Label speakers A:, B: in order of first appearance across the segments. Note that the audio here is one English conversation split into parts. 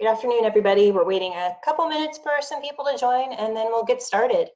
A: Good afternoon, everybody. We're waiting a couple minutes for some people to join, and then we'll get started.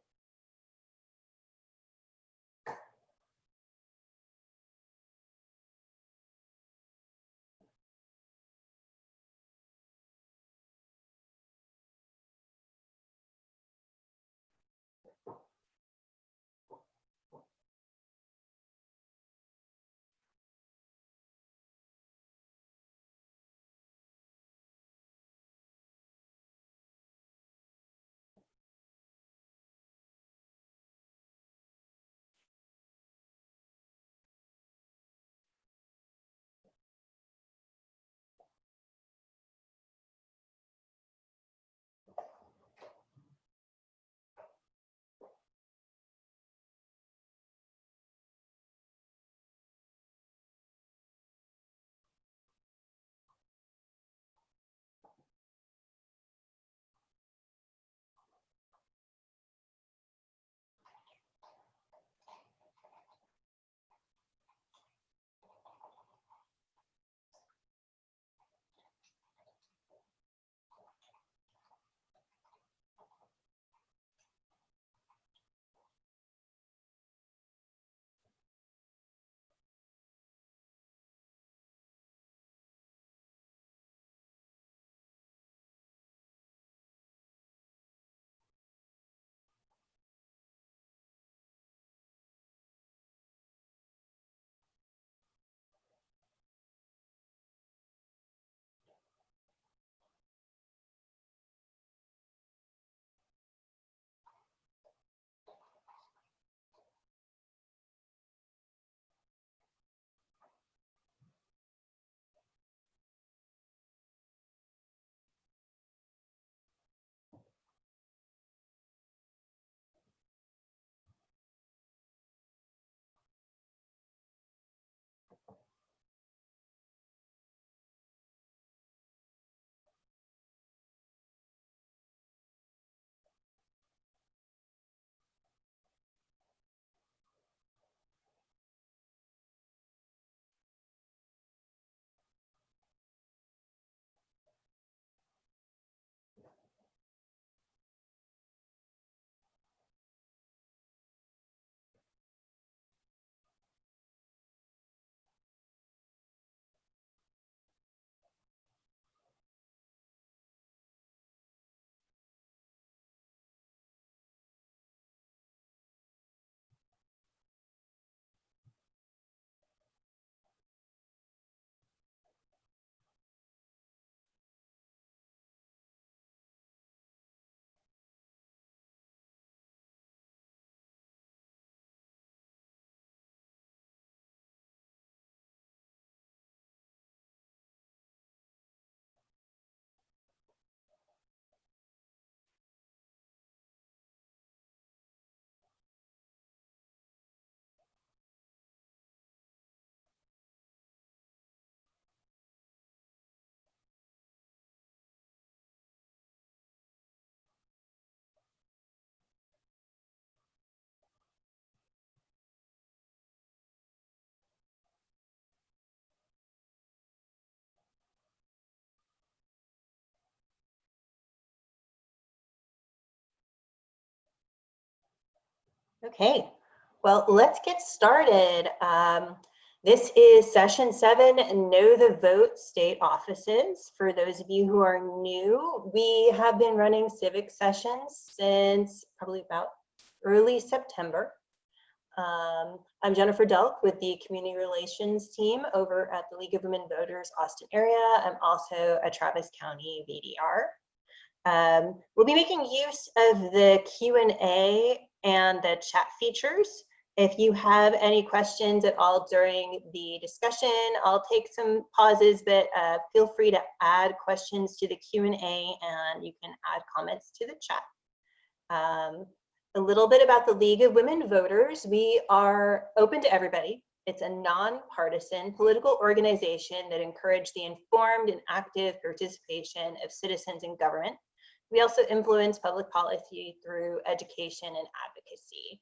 A: Okay, well, let's get started. This is session 7, Know the Vote State Offices. For those of you who are new, we have been running civics sessions since probably about early September. I'm Jennifer Delk with the Community Relations team over at the League of Women Voters Austin area. I'm also a Travis County VDR. We'll be making use of the Q&A and the chat features. If you have any questions at all during the discussion, I'll take some pauses, but feel free to add questions to the Q&A and you can add comments to the chat. A little bit about the League of Women Voters. We are open to everybody. It's a nonpartisan political organization that encourages the informed and active participation of citizens in government. We also influence public policy through education and advocacy.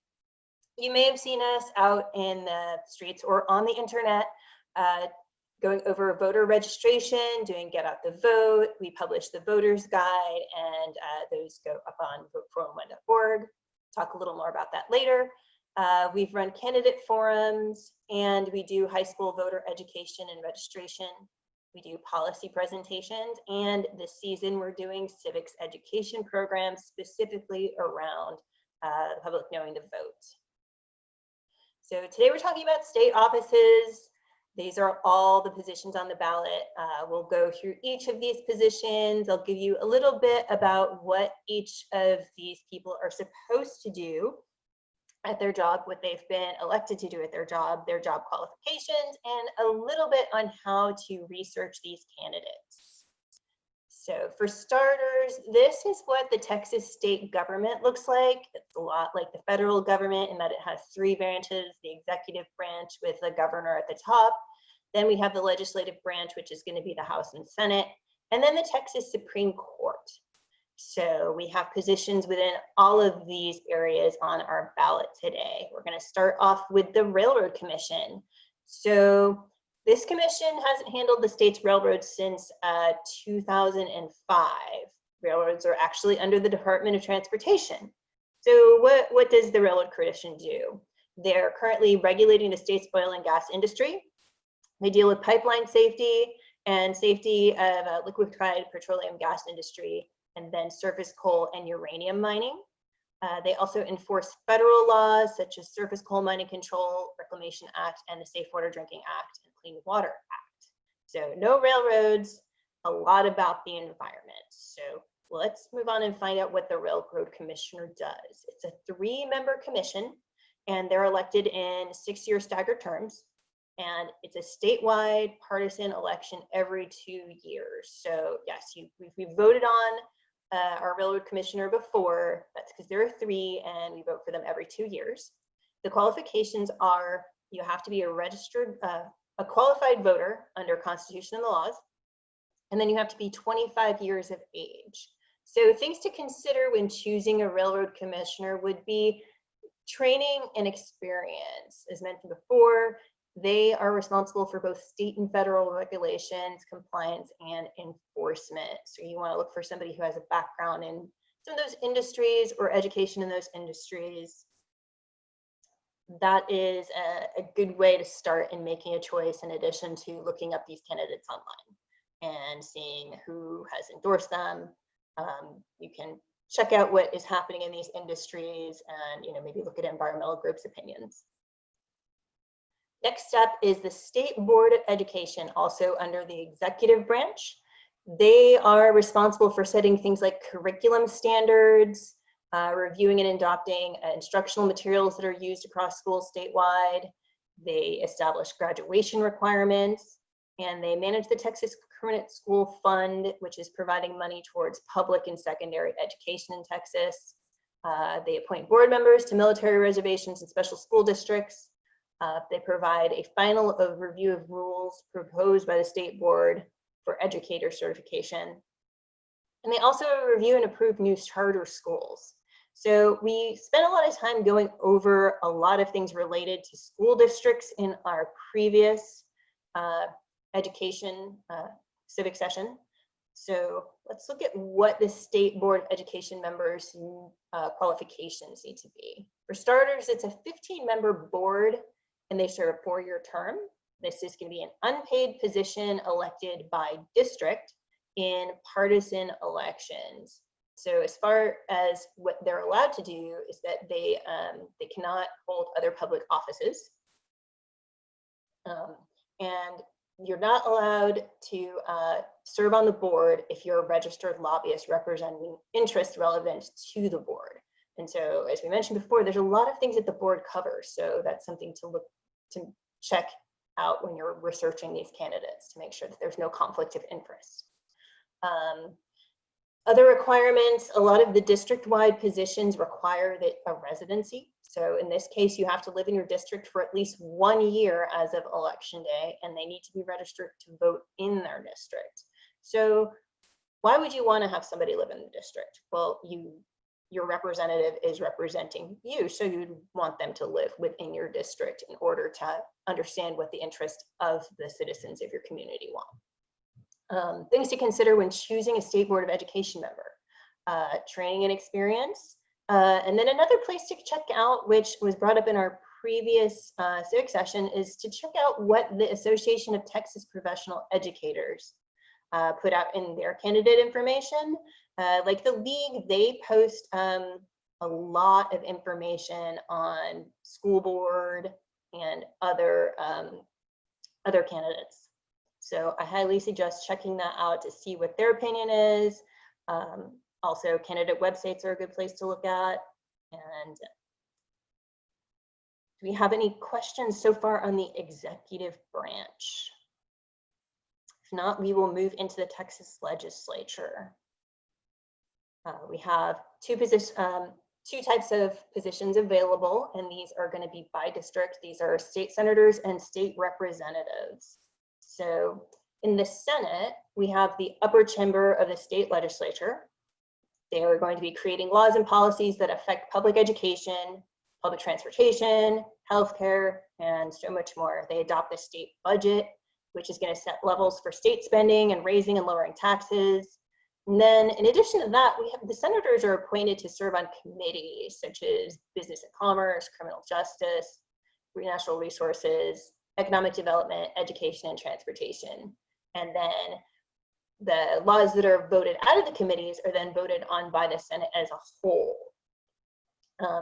A: You may have seen us out in the streets or on the internet going over voter registration, doing Get Out the Vote. We publish the Voters Guide, and those go up on vote411.org. Talk a little more about that later. We've run candidate forums, and we do high school voter education and registration. We do policy presentations, and this season we're doing civics education programs specifically around the public knowing the vote. So today we're talking about state offices. These are all the positions on the ballot. We'll go through each of these positions. I'll give you a little bit about what each of these people are supposed to do at their job, what they've been elected to do at their job qualifications, and a little bit on how to research these candidates. So for starters, this is what the Texas state government looks like. It's a lot like the federal government in that it has three branches: the executive branch with the governor at the top. Then we have the legislative branch, which is going to be the House and Senate, and then the Texas Supreme Court. So we have positions within all of these areas on our ballot today. We're going to start off with the Railroad Commission. So this commission hasn't handled the state's railroads since 2005. Railroads are actually under the Department of Transportation. So what does the Railroad Commission do? They're currently regulating the state's oil and gas industry. They deal with pipeline safety and safety of liquefied petroleum gas industry, and then surface coal and uranium mining. They also enforce federal laws such as Surface Coal Mining Control, Reclamation Act, and the Safe Water Drinking Act and Clean Water Act. So no railroads, a lot about the environment. So let's move on and find out what the Railroad Commissioner does. It's a 3-member commission, and they're elected in 6-year staggered terms. And it's a statewide partisan election every 2 years. So yes, we voted on our Railroad Commissioner before. That's because there are 3, and we vote for them every 2 years. The qualifications are: you have to be a registered, a qualified voter under Constitution and the laws, and then you have to be 25 years of age. So things to consider when choosing a Railroad Commissioner would be training and experience. As mentioned before, they are responsible for both state and federal regulations, compliance, and enforcement. So you want to look for somebody who has a background in some of those industries or education in those industries. That is a good way to start in making a choice, in addition to looking up these candidates online and seeing who has endorsed them. You can check out what is happening in these industries and maybe look at environmental groups' opinions. Next up is the State Board of Education, also under the executive branch. They are responsible for setting things like curriculum standards, reviewing and adopting instructional materials that are used across schools statewide. They establish graduation requirements, and they manage the Texas Permanent School Fund, which is providing money towards public and secondary education in Texas. They appoint board members to military reservations and special school districts. They provide a final review of rules proposed by the state board for educator certification. And they also review and approve new charter schools. So we spent a lot of time going over a lot of things related to school districts in our previous education civic session. So let's look at what the State Board of Education members' qualifications need to be. For starters, it's a 15-member board, and they serve a 4-year term. This is going to be an unpaid position elected by district in partisan elections. So as far as what they're allowed to do is that they cannot hold other public offices. And you're not allowed to serve on the board if you're a registered lobbyist representing interests relevant to the board. And so, as we mentioned before, there's a lot of things that the board covers. So that's something to check out when you're researching these candidates to make sure that there's no conflict of interest. Other requirements: a lot of the district-wide positions require a residency. So in this case, you have to live in your district for at least 1 year as of election day, and they need to be registered to vote in their district. So why would you want to have somebody live in the district? Well, you your representative is representing you, so you'd want them to live within your district in order to understand what the interest of the citizens of your community want. Things to consider when choosing a state board of education member: training and experience. And then another place to check out, which was brought up in our previous civic session, is to check out what the Association of Texas Professional Educators put out in their candidate information. Like the league, they post a lot of information on school board and other candidates. So I highly suggest checking that out to see what their opinion is. Also, candidate websites are a good place to look at. And do we have any questions so far on the executive branch? If not, we will move into the Texas legislature. We have two types of positions available, and these are going to be by district. These are state senators and state representatives. So in the Senate, we have the upper chamber of the state legislature. They are going to be creating laws and policies that affect public education, public transportation, healthcare, and so much more. They adopt the state budget, which is going to set levels for state spending and raising and lowering taxes. And then in addition to that, we have the senators are appointed to serve on committees such as business and commerce, criminal justice, natural resources, economic development, education, and transportation. And then the laws that are voted out of the committees are then voted on by the Senate as a whole.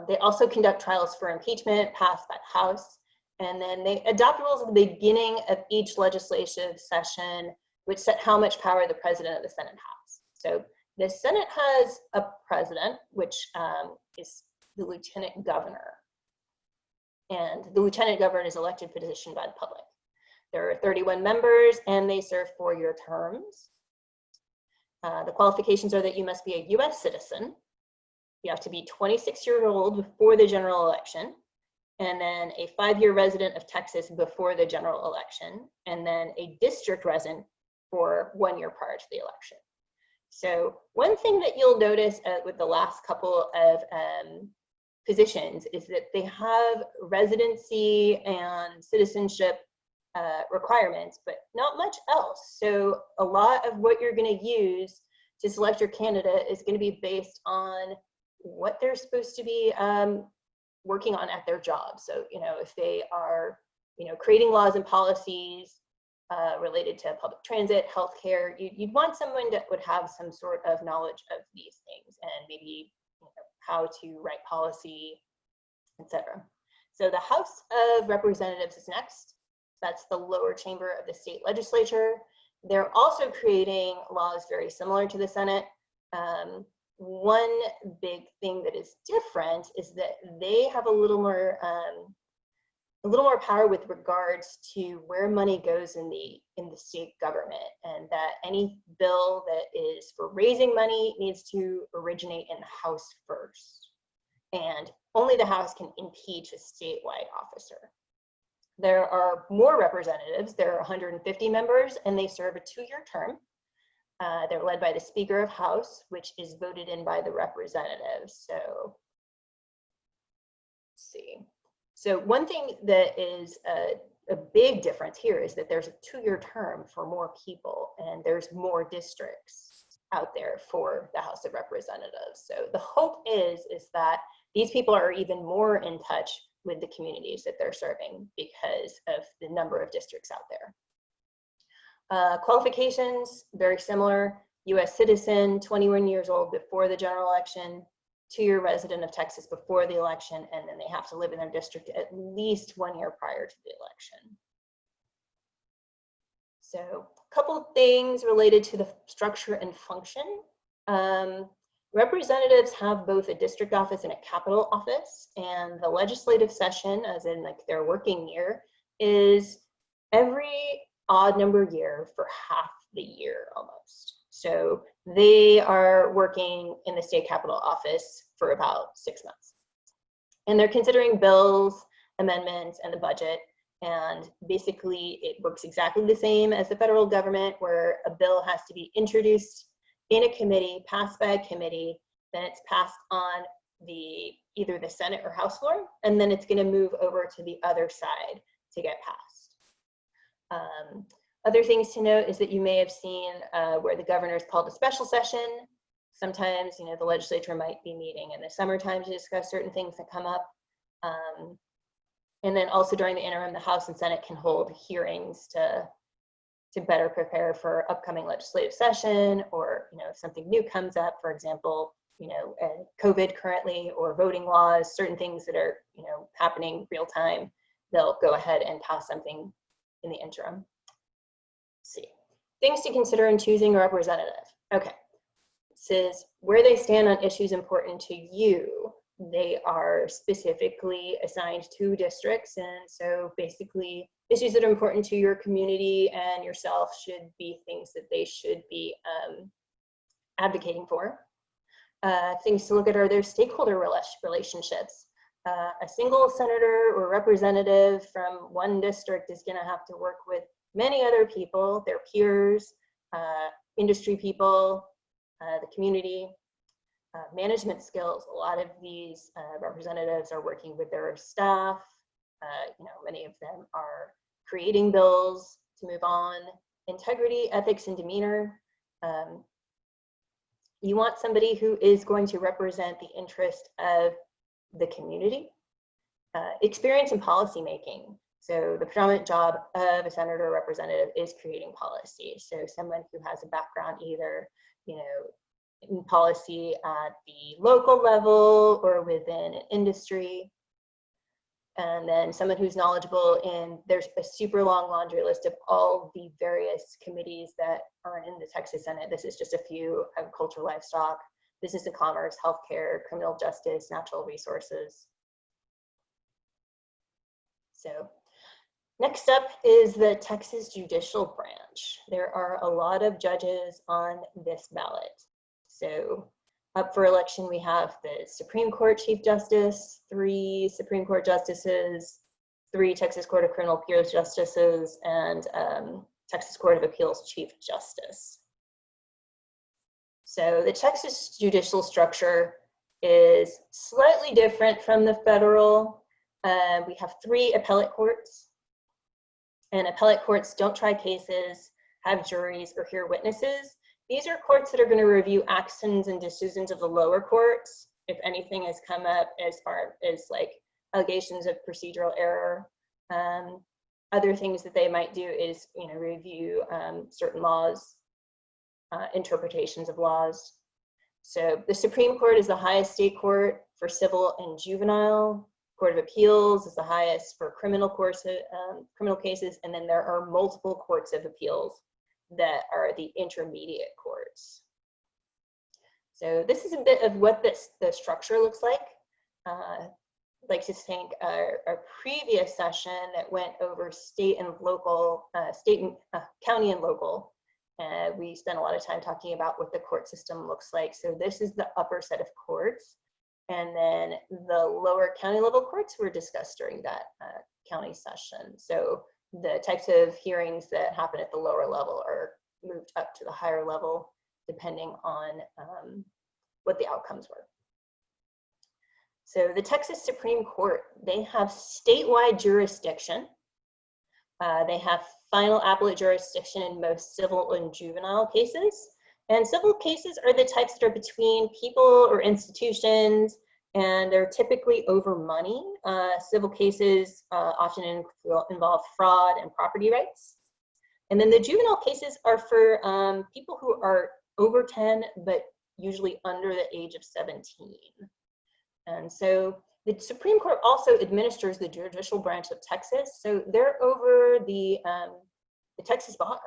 A: They also conduct trials for impeachment passed by the House, and then they adopt rules at the beginning of each legislative session, which set how much power the president of the Senate has. So the Senate has a president, which is the lieutenant governor, and the lieutenant governor is elected position by the public. There are 31 members, and they serve 4-year terms. The qualifications are that you must be a U.S. citizen. You have to be 26 years old before the general election, and then a 5-year resident of Texas before the general election, and then a district resident for 1 year prior to the election. So one thing that you'll notice with the last couple of positions is that they have residency and citizenship requirements, but not much else. So a lot of what you're going to use to select your candidate is going to be based on what they're supposed to be working on at their job. So, if they are, creating laws and policies related to public transit, healthcare, you'd want someone that would have some sort of knowledge of these things and maybe how to write policy, etc. So the House of Representatives is next. That's the lower chamber of the state legislature. They're also creating laws very similar to the Senate. One big thing that is different is that they have a little more power with regards to where money goes in the state government, and that any bill that is for raising money needs to originate in the House first, and only the House can impeach a statewide officer. There are more representatives. There are 150 members, and they serve a 2-year term. They're led by the Speaker of House, which is voted in by the representatives. So, let's see. So one thing that is a big difference here is that there's a 2-year term for more people, and there's more districts out there for the House of Representatives. So the hope is that these people are even more in touch with the communities that they're serving because of the number of districts out there. Qualifications, very similar. U.S. citizen, 21 years old before the general election, 2-year resident of Texas before the election, and then they have to live in their district at least 1 year prior to the election. So a couple of things related to the structure and function. Representatives have both a district office and a capital office, and the legislative session, as in like their working year, is every odd number year for half the year almost. So they are working in the state capitol office for about 6 months. And they're considering bills, amendments, and the budget. And basically it works exactly the same as the federal government, where a bill has to be introduced in a committee, passed by a committee, then it's passed on either the Senate or House floor, and then it's going to move over to the other side to get passed. Other things to note is that you may have seen where the governor's called a special session. Sometimes, you know, the legislature might be meeting in the summertime to discuss certain things that come up. And then also during the interim, the House and Senate can hold hearings to better prepare for upcoming legislative session, or, you know, if something new comes up, for example, you know, COVID currently, or voting laws, certain things that are, you know, happening real time, they'll go ahead and pass something in the interim. Let's see, things to consider in choosing a representative. Okay, it says where they stand on issues important to you. They are specifically assigned to districts, and so basically issues that are important to your community and yourself should be things that they should be advocating for. Things to look at are their stakeholder relationships. A single senator or representative from one district is going to have to work with many other people, their peers, industry people, the community. Management skills. A lot of these representatives are working with their staff. You know, many of them are creating bills to move on. Integrity, ethics, and demeanor. You want somebody who is going to represent the interest of the community. Experience in policy making. So the predominant job of a senator or representative is creating policy. So someone who has a background either, you know, in policy at the local level or within an industry. And then someone who's knowledgeable in, there's a super long laundry list of all the various committees that are in the Texas Senate. This is just a few: agriculture, livestock, business and commerce, healthcare, criminal justice, natural resources. So next up is the Texas Judicial Branch. There are a lot of judges on this ballot. So up for election, we have the Supreme Court Chief Justice, 3 Supreme Court Justices, 3 Texas Court of Criminal Appeals Justices, and Texas Court of Appeals Chief Justice. So the Texas judicial structure is slightly different from the federal. We have 3 appellate courts, and appellate courts don't try cases, have juries, or hear witnesses. These are courts that are going to review actions and decisions of the lower courts if anything has come up as far as like allegations of procedural error. Other things that they might do is, you know, review certain laws, interpretations of laws. So the Supreme Court is the highest state court for civil and juvenile. Court of Appeals is the highest for criminal cases, and then there are multiple courts of appeals that are the intermediate courts. So this is a bit of what the structure looks like. I'd like to thank our previous session that went over state and local, county and local. We spent a lot of time talking about what the court system looks like. So this is the upper set of courts. And then the lower county level courts were discussed during that county session. So the types of hearings that happen at the lower level are moved up to the higher level, depending on what the outcomes were. So the Texas Supreme Court, they have statewide jurisdiction. They have final appellate jurisdiction in most civil and juvenile cases. And civil cases are the types that are between people or institutions, and they're typically over money. Civil cases often involve fraud and property rights. And then the juvenile cases are for people who are over 10, but usually under the age of 17. And so the Supreme Court also administers the judicial branch of Texas. So they're over the Texas bar.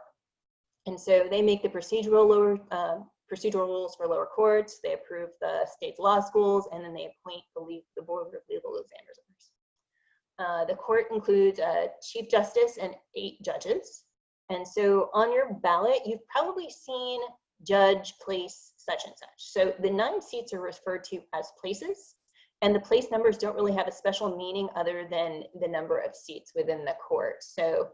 A: And so they make the procedural rules for lower courts, they approve the state's law schools, and then they appoint the Board of Legal Examiners. The court includes a Chief Justice and 8 judges. And so on your ballot, you've probably seen judge, place, such and such. So the 9 seats are referred to as places, and the place numbers don't really have a special meaning other than the number of seats within the court. So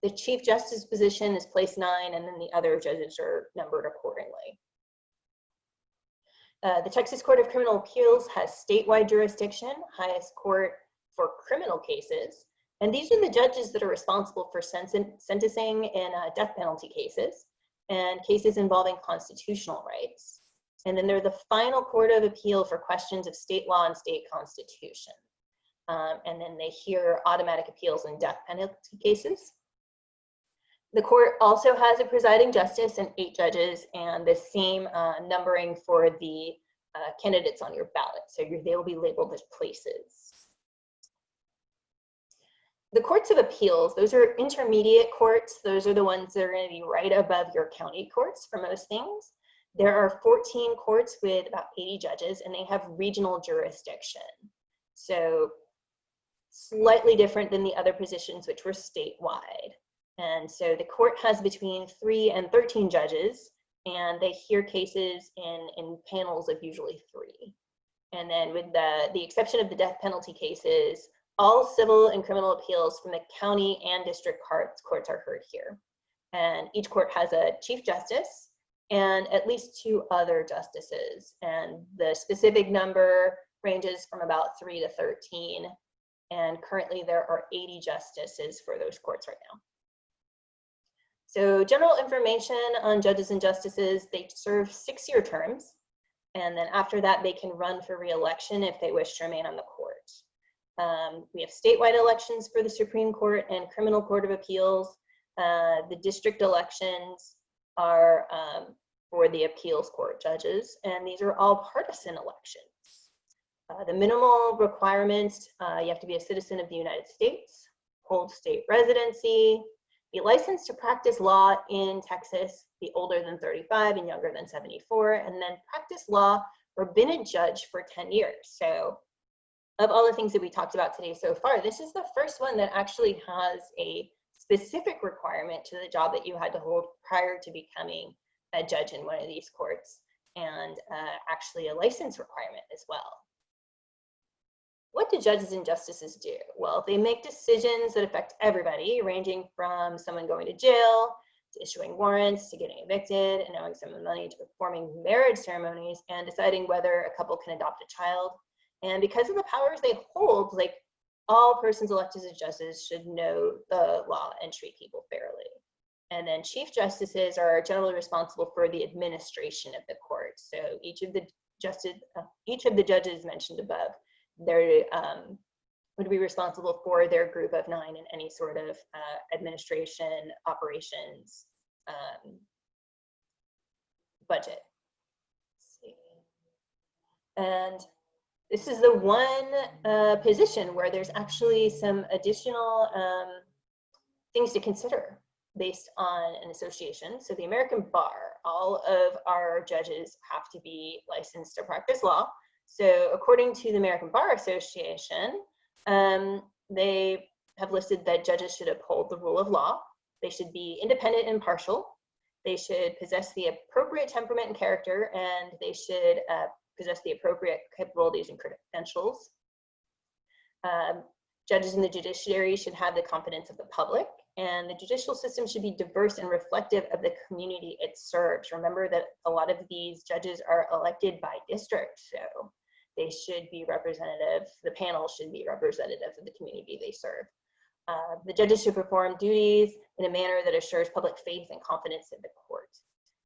A: the Chief Justice position is place 9, and then the other judges are numbered accordingly. The Texas Court of Criminal Appeals has statewide jurisdiction, highest court for criminal cases. And these are the judges that are responsible for sentencing in death penalty cases and cases involving constitutional rights. And then they're the final court of appeal for questions of state law and state constitution. And then they hear automatic appeals in death penalty cases. The court also has a presiding justice and 8 judges, and the same numbering for the candidates on your ballot. So they will be labeled as places. The courts of appeals, those are intermediate courts. Those are the ones that are going to be right above your county courts for most things. There are 14 courts with about 80 judges, and they have regional jurisdiction. So slightly different than the other positions, which were statewide. And so the court has between 3 and 13 judges, and they hear cases in panels of usually 3. And then with the exception of the death penalty cases, all civil and criminal appeals from the county and district courts are heard here. And each court has a chief justice and at least 2 other justices. And the specific number ranges from about 3 to 13. And currently there are 80 justices for those courts right now. So general information on judges and justices, they serve 6-year terms. And then after that, they can run for re-election if they wish to remain on the court. We have statewide elections for the Supreme Court and Criminal Court of Appeals. The district elections are for the appeals court judges, and these are all partisan elections. The minimal requirements, you have to be a citizen of the United States, hold state residency, be licensed to practice law in Texas, be older than 35 and younger than 74, and then practice law or been a judge for 10 years. So of all the things that we talked about today so far, this is the first one that actually has a specific requirement to the job that you had to hold prior to becoming a judge in one of these courts, and actually a license requirement as well. What do judges and justices do? Well, they make decisions that affect everybody, ranging from someone going to jail, to issuing warrants, to getting evicted, and owing someone money, to performing marriage ceremonies, and deciding whether a couple can adopt a child. And because of the powers they hold, like all persons elected as judges should know the law and treat people fairly. And then chief justices are generally responsible for the administration of the court. So each of the judges mentioned above, they would be responsible for their group of 9 in any sort of administration, operations, budget. Let's see. And this is the one position where there's actually some additional things to consider based on an association. So the American Bar, all of our judges have to be licensed to practice law. So according to the American Bar Association, they have listed that judges should uphold the rule of law. They should be independent and impartial. They should possess the appropriate temperament and character, and they should possess the appropriate capabilities and credentials. Judges in the judiciary should have the confidence of the public, and the judicial system should be diverse and reflective of the community it serves. Remember that a lot of these judges are elected by district, so they should be representative, the panel should be representative of the community they serve. The judges should perform duties in a manner that assures public faith and confidence in the court.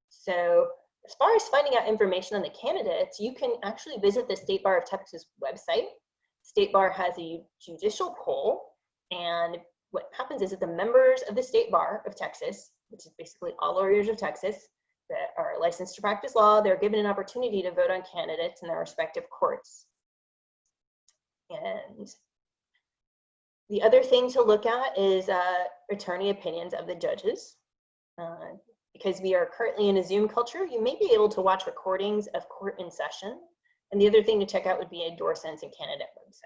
A: So as far as finding out information on the candidates, you can actually visit the State Bar of Texas website. State Bar has a judicial poll, and what happens is that the members of the State Bar of Texas, which is basically all lawyers of Texas that are licensed to practice law, they're given an opportunity to vote on candidates in their respective courts. And the other thing to look at is attorney opinions of the judges. Because we are currently in a Zoom culture, you may be able to watch recordings of court in session. And the other thing to check out would be a DoorSense and candidate websites.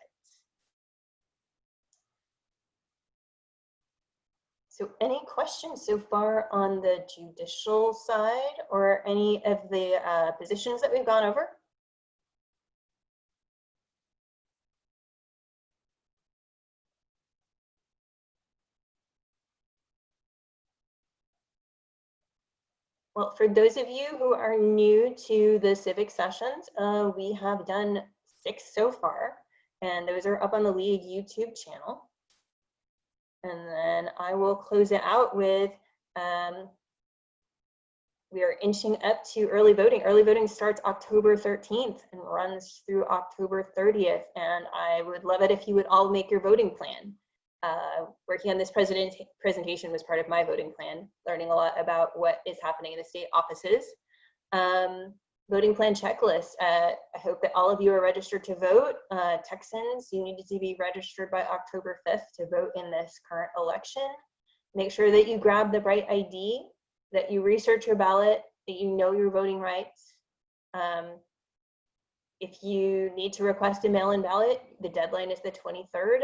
A: So any questions so far on the judicial side or any of the positions that we've gone over? Well, for those of you who are new to the Civics sessions, we have done 6 so far, and those are up on the League YouTube channel. And then I will close it out with, we are inching up to early voting. Early voting starts October 13th and runs through October 30th. And I would love it if you would all make your voting plan. Working on this presentation was part of my voting plan, learning a lot about what is happening in the state offices. Voting plan checklist. I hope that all of you are registered to vote. Texans, you need to be registered by October 5th to vote in this current election. Make sure that you grab the right ID, that you research your ballot, that you know your voting rights. If you need to request a mail-in ballot, the deadline is the 23rd.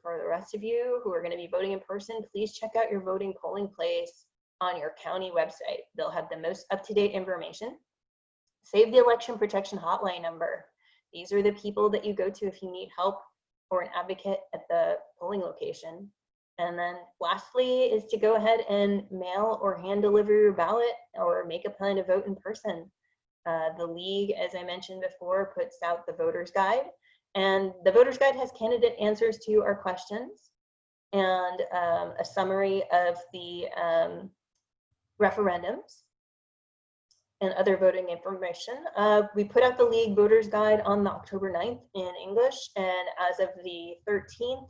A: For the rest of you who are going to be voting in person, please check out your voting polling place on your county website. They'll have the most up-to-date information. Save the election protection hotline number. These are the people that you go to if you need help or an advocate at the polling location. And then lastly is to go ahead and mail or hand deliver your ballot or make a plan to vote in person. The League, as I mentioned before, puts out the voter's guide, and the voter's guide has candidate answers to our questions and a summary of the referendums and other voting information. We put out the League voter's guide on the October 9th in English, and as of the 13th,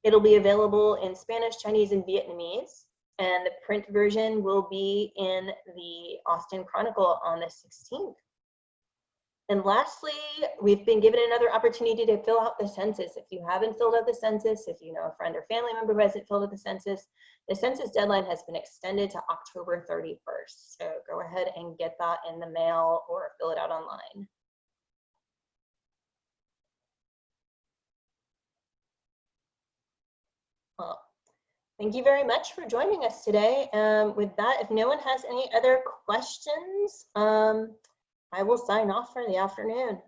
A: it'll be available in Spanish, Chinese, and Vietnamese. And the print version will be in the Austin Chronicle on the 16th. And lastly, we've been given another opportunity to fill out the census. If you haven't filled out the census, if you know a friend or family member who hasn't filled out the census deadline has been extended to October 31st. So go ahead and get that in the mail or fill it out online. Well, thank you very much for joining us today. With that, if no one has any other questions, I will sign off for the afternoon.